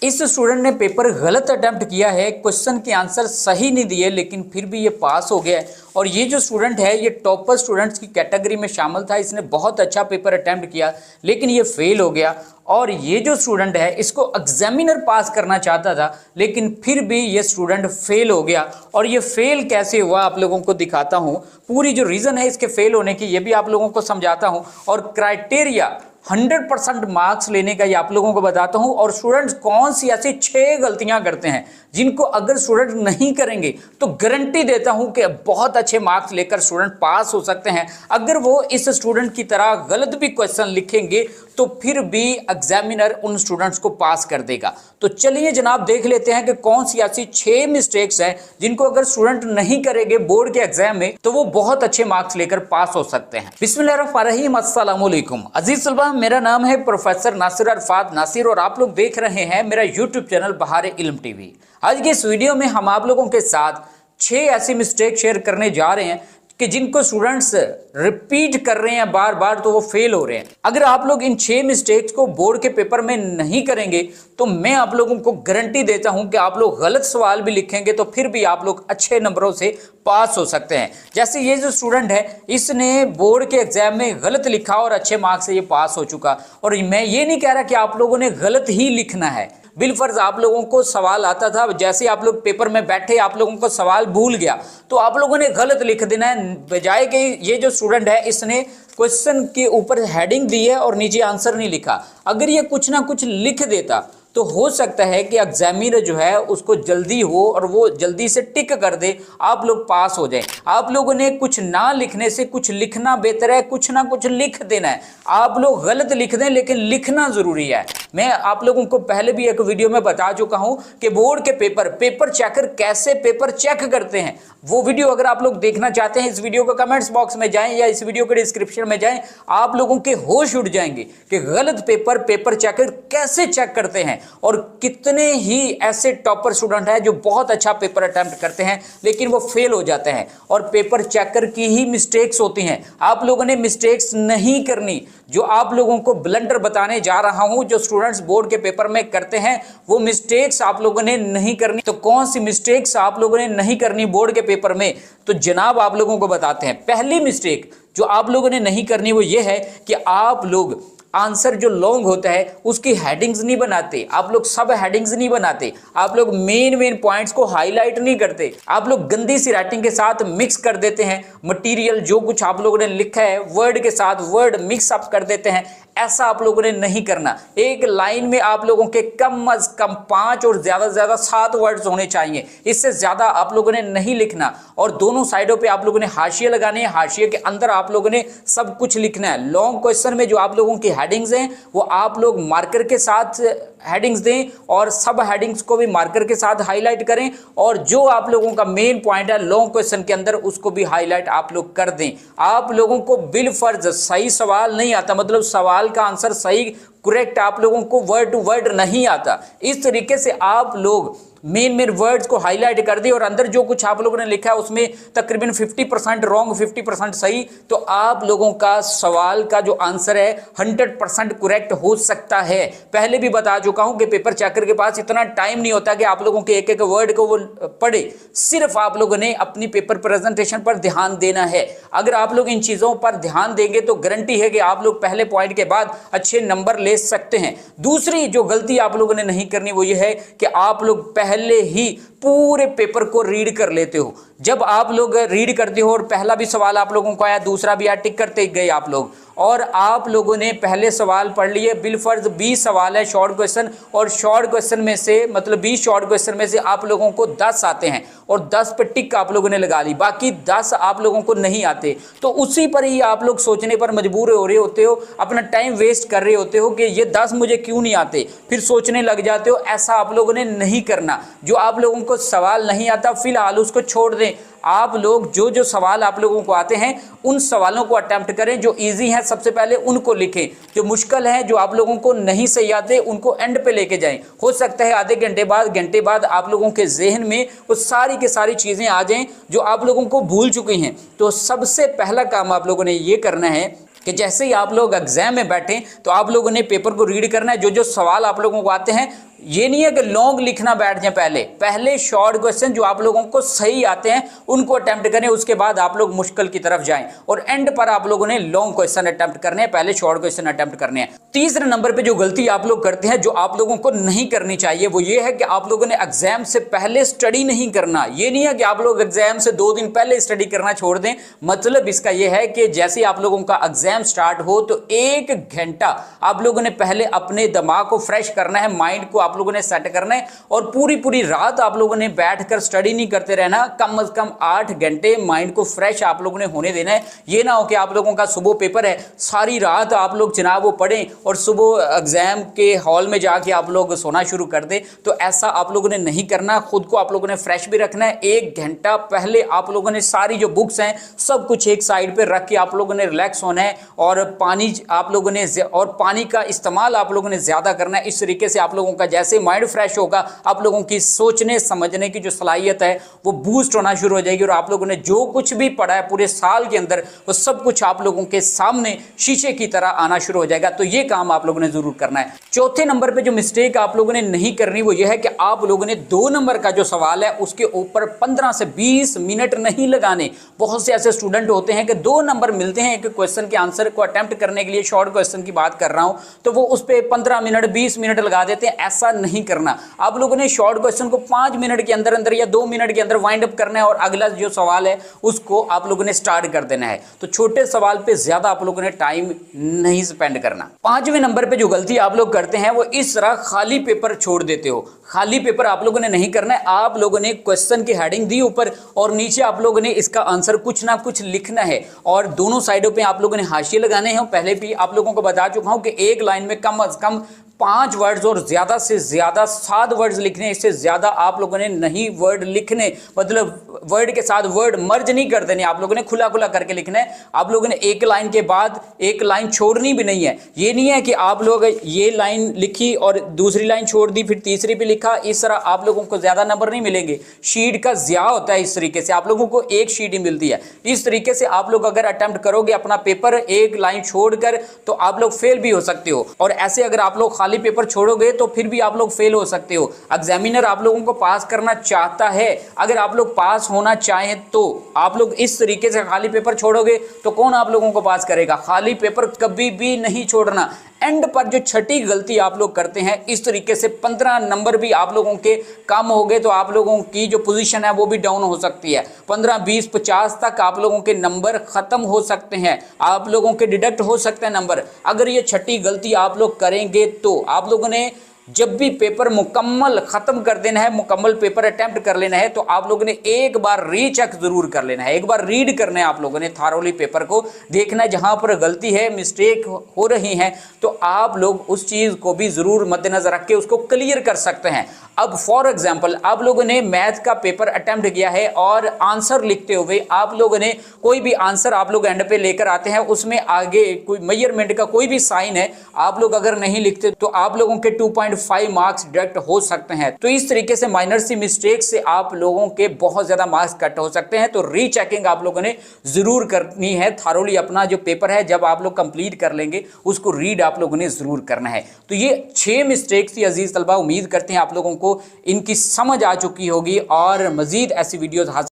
इस स्टूडेंट ने पेपर गलत अटेम्प्ट किया है, क्वेश्चन के आंसर सही नहीं दिए, लेकिन फिर भी ये पास हो गया है। और ये जो स्टूडेंट है ये टॉपर स्टूडेंट्स की कैटेगरी में शामिल था। इसने बहुत अच्छा पेपर अटेम्प्ट किया लेकिन ये फेल हो गया। और ये जो स्टूडेंट है इसको एग्जामिनर पास करना चाहता था लेकिन फिर भी ये स्टूडेंट फेल हो गया। और ये फेल कैसे हुआ आप लोगों को दिखाता हूँ, पूरी जो रीज़न है इसके फेल होने की ये भी आप लोगों को समझाता हूँ, और क्राइटेरिया 100% मार्क्स लेने का ये आप लोगों को बताता हूं। और स्टूडेंट्स कौन सी ऐसी 6 गलतियां करते हैं जिनको अगर स्टूडेंट नहीं करेंगे तो गारंटी देता हूं कि बहुत अच्छे मार्क्स लेकर स्टूडेंट पास हो सकते हैं। अगर वो इस स्टूडेंट की तरह गलत भी क्वेश्चन लिखेंगे तो फिर भी एग्जामिनर उन स्टूडेंट्स को पास कर देगा। तो चलिए जनाब देख लेते हैं कि कौन सी ऐसी 6 मिस्टेक्स हैं जिनको अगर स्टूडेंट नहीं करेंगे बोर्ड के एग्जाम में तो वो बहुत अच्छे मार्क्स लेकर पास हो सकते हैं। बिस्मिल्लाहिर्रहमानिर्रहीम, अस्सलाम वालेकुम अजीज तलबा, मेरा नाम है प्रोफेसर नासिर अरफात नासिर और आप लोग देख रहे हैं मेरा यूट्यूब चैनल बहार इल्म टीवी। आज के इस वीडियो में हम आप लोगों के साथ 6 ऐसी मिस्टेक शेयर करने जा रहे हैं कि जिनको स्टूडेंट्स रिपीट कर रहे हैं बार बार तो वो फेल हो रहे हैं। अगर आप लोग इन 6 मिस्टेक्स को बोर्ड के पेपर में नहीं करेंगे तो मैं आप लोगों को गारंटी देता हूं कि आप लोग गलत सवाल भी लिखेंगे तो फिर भी आप लोग अच्छे नंबरों से पास हो सकते हैं। जैसे ये जो स्टूडेंट है इसने बोर्ड के एग्जाम में गलत लिखा और अच्छे मार्क्स से ये पास हो चुका। और मैं ये नहीं कह रहा कि आप लोगों ने गलत ही लिखना है, बिलफर्ज आप लोगों को सवाल आता था, जैसे आप लोग पेपर में बैठे आप लोगों को सवाल भूल गया तो आप लोगों ने गलत लिख देना है। बजाय कि ये जो स्टूडेंट है इसने क्वेश्चन के ऊपर हेडिंग दी है और नीचे आंसर नहीं लिखा, अगर ये कुछ ना कुछ लिख देता तो हो सकता है कि एग्जामिनर जो है उसको जल्दी हो और वो जल्दी से टिक कर दे, आप लोग पास हो जाएं। आप लोगों ने कुछ ना लिखने से कुछ लिखना बेहतर है, कुछ ना कुछ लिख देना है। आप लोग गलत लिख दें लेकिन लिखना जरूरी है। मैं आप लोगों को पहले भी एक वीडियो में बता चुका हूं कि बोर्ड के पेपर चेकर कैसे पेपर चेक करते हैं। वो वीडियो अगर आप लोग देखना चाहते हैं इस वीडियो को कमेंट्स बॉक्स में जाएं या इस वीडियो के डिस्क्रिप्शन में जाएं, आप लोगों के होश उड़ जाएंगे कि गलत पेपर चेकर कैसे चेक करते हैं। और कितने ही ऐसे टॉपर स्टूडेंट हैं जो बहुत अच्छा पेपर अटेम्प्ट करते हैं लेकिन वो फेल हो जाते हैं और पेपर चेकर की ही मिस्टेक्स होती हैं। आप लोगों ने मिस्टेक्स नहीं करनी। जो आप लोगों को ब्लंडर बताने जा रहा हूं जो स्टूडेंट्स बोर्ड के पेपर में करते हैं वो मिस्टेक्स आप लोगों ने नहीं करनी। तो कौन सी मिस्टेक्स आप लोगों ने नहीं करनी बोर्ड के पेपर में, तो जनाब आप लोगों को बताते हैं। पहली मिस्टेक जो आप लोगों ने नहीं करनी वो ये है कि आप लोग आंसर जो लॉन्ग होता है उसकी हेडिंग्स नहीं बनाते, आप लोग सब हेडिंग्स नहीं बनाते, आप लोग मेन पॉइंट्स को हाईलाइट नहीं करते, आप लोग गंदी सी राइटिंग के साथ मिक्स कर देते हैं मटेरियल, जो कुछ आप लोगों ने लिखा है वर्ड के साथ वर्ड मिक्स अप कर देते हैं। ऐसा आप लोगों ने नहीं करना। एक लाइन में आप लोगों के कम अज कम 5 और ज्यादा से ज्यादा 7 वर्ड्स होने चाहिए, इससे ज्यादा आप लोगों ने नहीं लिखना। और दोनों साइडों पे आप लोगों ने हाशिए लगाने हैं, हाशिए के अंदर आप लोगों ने सब कुछ लिखना है। लॉन्ग क्वेश्चन में जो आप लोगों की हेडिंग्स हैं वो आप लोग मार्कर के साथ हेडिंग्स दें और सब हेडिंग्स को भी मार्कर के साथ हाईलाइट करें, और जो आप लोगों का मेन पॉइंट है लॉन्ग क्वेश्चन के अंदर उसको भी हाईलाइट आप लोग कर दें। आप लोगों को बिलफर्ज सही सवाल नहीं आता, मतलब सवाल का आंसर सही करेक्ट आप लोगों को वर्ड टू वर्ड नहीं आता। इस तरीके से आप लोग मेन वर्ड्स को हाईलाइट कर दे और अंदर जो कुछ आप लोगों ने लिखा है उसमें तकरीबन 50% रॉन्ग 50% सही, तो आप लोगों का सवाल का जो आंसर है 100% करेक्ट हो सकता है। पहले भी बता चुका हूं कि पेपर चेकर के पास इतना टाइम नहीं होता कि आप लोगों के एक एक वर्ड को वो पढ़े, सिर्फ आप लोगों ने अपनी पेपर प्रेजेंटेशन पर ध्यान देना है। अगर आप लोग इन चीजों पर ध्यान देंगे तो गारंटी है कि आप लोग पहले पॉइंट के बाद अच्छे नंबर ले सकते हैं। दूसरी जो गलती आप लोगों ने नहीं करनी वो ये है कि आप लोग पहले ही पूरे पेपर को रीड कर लेते हो। जब आप लोग रीड करते हो और पहला भी सवाल आप लोगों को आया, दूसरा भी आया, टिक करते गए आप लोग, और आप लोगों ने पहले सवाल पढ़ लिए। बिलफर्ज 20 सवाल है शॉर्ट क्वेश्चन, और शॉर्ट क्वेश्चन में से मतलब 20 शॉर्ट क्वेश्चन में से आप लोगों को 10 आते हैं और 10 पे टिक आप लोगों ने लगा ली, बाकी 10 आप लोगों को नहीं आते। तो उसी पर ही आप लोग सोचने पर मजबूर हो रहे होते हो, अपना टाइम वेस्ट कर रहे होते हो कि ये 10 मुझे क्यों नहीं आते, फिर सोचने लग जाते हो। ऐसा आप लोगों ने नहीं करना। जो आप लोगों को सवाल नहीं आता फिलहाल उसको छोड़ दें। आप लोग जो सवाल आप लोगों को आते हैं उन सवालों को अटेम्प्ट करें। जो इजी है सबसे पहले उनको लिखें, जो मुश्किल है जो आप लोगों को नहीं सही आते उनको एंड पे लेके जाएं। हो सकता है आधे घंटे बाद आप लोगों के जहन में वो सारी की सारी चीजें आ जाएं जो आप लोगों को भूल चुकी हैं। तो सबसे पहला काम आप लोगों ने ये करना है कि जैसे ही आप लोग एग्जाम में बैठें तो आप लोगों ने पेपर को रीड करना है। जो सवाल आप लोगों को आते हैं ये नहीं है कि लॉन्ग लिखना बैठ जाए, पहले शॉर्ट क्वेश्चन जो आप लोगों को सही आते हैं उनको अटेम्प्ट करें, उसके बाद आप लोग मुश्किल की तरफ जाएं और एंड पर आप लोगों ने लॉन्ग क्वेश्चन अटेम्प्ट करने हैं, पहले शॉर्ट क्वेश्चन अटेम्प्ट करने हैं। तीसरे नंबर पे जो गलती आप लोग करते हैं, जो आप लोगों को नहीं करनी चाहिए, वो ये है कि आप लोगों ने एग्जाम से पहले स्टडी नहीं करना। ये नहीं है कि आप लोग एग्जाम से 2 दिन पहले स्टडी करना छोड़ दें। मतलब इसका यह है कि जैसे आप लोगों का एग्जाम स्टार्ट हो तो 1 घंटा आप लोगों ने पहले अपने दिमाग को फ्रेश करना है, माइंड को आप लोगों ने सेट करना है और पूरी रात आप लोगों ने बैठकर स्टडी नहीं करते रहना। कम से कम 8 घंटे माइंड को फ्रेश आप लोगों ने होने देना है। ये ना हो कि आप लोगों का सुबह पेपर है, सारी रात आप लोग जनाब वो पढ़ें और सुबह एग्जाम के हॉल में जाके आप लोग सोना शुरू कर दें। तो ऐसा आप लोगों ने नहीं करना। खुद को आप लोगों ने फ्रेश भी रखना है। 1 घंटा पहले आप लोगों ने सारी जो बुक्स हैं सब कुछ एक साइड पे रख के आप लोगों ने रिलैक्स होना है और पानी आप लोगों ने पानी का इस्तेमाल आप लोगों ने ज्यादा करना है। इस तरीके से आप लोगों का जैसे माइंड फ्रेश होगा, आप लोगों की सोचने समझने की जो सलाहियत है वो बूस्ट होना शुरू हो जाएगी और आप लोगों ने जो कुछ भी पढ़ा है पूरे साल के अंदर वो सब कुछ आप लोगों के सामने शीशे की तरह आना शुरू हो जाएगा। तो ये काम आप लोगों ने जरूर करना है। चौथे नंबर पे जो मिस्टेक आप लोगों ने नहीं करनी वो ये है कि आप लोगों ने 2 नंबर का जो सवाल है उसके ऊपर 15 से 20 मिनट नहीं लगाने। बहुत से ऐसे स्टूडेंट होते हैं कि 2 नंबर मिलते हैं एक क्वेश्चन के आंसर को अटेम्प्ट करने के लिए, शॉर्ट क्वेश्चन की बात कर रहा हूं, तो वो उस पर 15 मिनट 20 मिनट लगा देते हैं। ऐसा नहीं करना। आप लोगों ने शॉर्ट क्वेश्चन को 5 मिनट के अंदर अंदर या 2 मिनट के अंदर वाइंड अप करना है और अगला जो सवाल है उसको आप लोगों ने स्टार्ट कर देना है। तो छोटे सवाल पे ज्यादा आप लोगों ने टाइम नहीं स्पेंड करना। 5वें नंबर पे जो गलती आप लोग करते हैं वो इस तरह खाली पेपर छोड़ देते हो। खाली पेपर आप लोगों ने नहीं करना है। आप लोगों ने क्वेश्चन की हेडिंग दी ऊपर और नीचे आप लोगों ने इसका आंसर कुछ ना कुछ लिखना है और दोनों साइडों पे आप लोगों ने हाशिए लगाने हैं। पहले भी आप लोगों को बता चुका हूं कि एक लाइन में कम से कम 5 वर्ड्स और ज्यादा से ज्यादा 7 वर्ड्स लिखने। इससे ज्यादा आप लोगों ने नहीं वर्ड लिखने, मतलब वर्ड के साथ वर्ड मर्ज नहीं कर देने। आप लोगों ने खुला खुला करके लिखना है। आप लोगों ने एक लाइन के बाद एक लाइन छोड़नी भी नहीं है। ये नहीं है कि आप लोग ये लाइन लिखी और दूसरी लाइन छोड़ दी फिर तीसरी भी लिखा। इस तरह आप लोगों को ज्यादा नंबर नहीं मिलेंगे। शीट का ज़्या होता है। इस तरीके से आप लोगों को एक शीट ही मिलती है। इस तरीके से आप लोग अगर अटेम्प्ट करोगे अपना पेपर एक लाइन छोड़कर तो आप लोग फेल भी हो सकते हो। और ऐसे अगर आप लोग खाली पेपर छोड़ोगे तो फिर भी आप लोग फेल हो सकते हो। एग्जामिनर आप लोगों को पास करना चाहता है। अगर आप लोग पास होना चाहें तो आप लोग इस तरीके से खाली पेपर छोड़ोगे तो कौन आप लोगों को पास करेगा। खाली पेपर कभी भी नहीं छोड़ना। एंड पर जो छठी गलती आप लोग करते हैं इस तरीके से 15 नंबर भी आप लोगों के कम हो गए तो आप लोगों की जो पोजीशन है वो भी डाउन हो सकती है। 15, 20, 50 तक आप लोगों के नंबर खत्म हो सकते हैं। आप लोगों के डिडक्ट हो सकते हैं नंबर। अगर ये छठी गलती आप लोग करेंगे तो आप लोगों ने जब भी पेपर मुकम्मल खत्म कर देना है, मुकम्मल पेपर अटेम्प्ट कर लेना है तो आप लोगों ने एक बार रीचेक जरूर कर लेना है। एक बार रीड करना है आप लोगों ने थारोली पेपर को, देखना है जहां पर गलती है, मिस्टेक हो रही है तो आप लोग उस चीज को भी जरूर मद्देनजर रख के उसको क्लियर कर सकते हैं। अब फॉर एग्जाम्पल आप लोगों ने मैथ का पेपर अटेम्प्ट किया है और आंसर लिखते हुए आप लोगों ने कोई भी आंसर आप लोग एंड पे लेकर आते हैं, उसमें आगे कोई मेजरमेंट का कोई भी साइन है, आप लोग अगर नहीं लिखते तो आप लोगों के 2.5 मार्क्स डिडक्ट हो सकते हैं। तो इस तरीके से माइनर सी मिस्टेक से आप लोगों के बहुत ज्यादा मार्क्स कट हो सकते हैं। तो रीचेकिंग आप लोगों ने जरूर करनी है। थारोली अपना जो पेपर है जब आप लोग कंप्लीट कर लेंगे उसको रीड आप लोगों ने जरूर करना है। तो ये 6 मिस्टेक्स थी अजीज तलबा। उम्मीद करते हैं आप लोगों को इनकी समझ आ चुकी होगी और मजीद ऐसी वीडियोस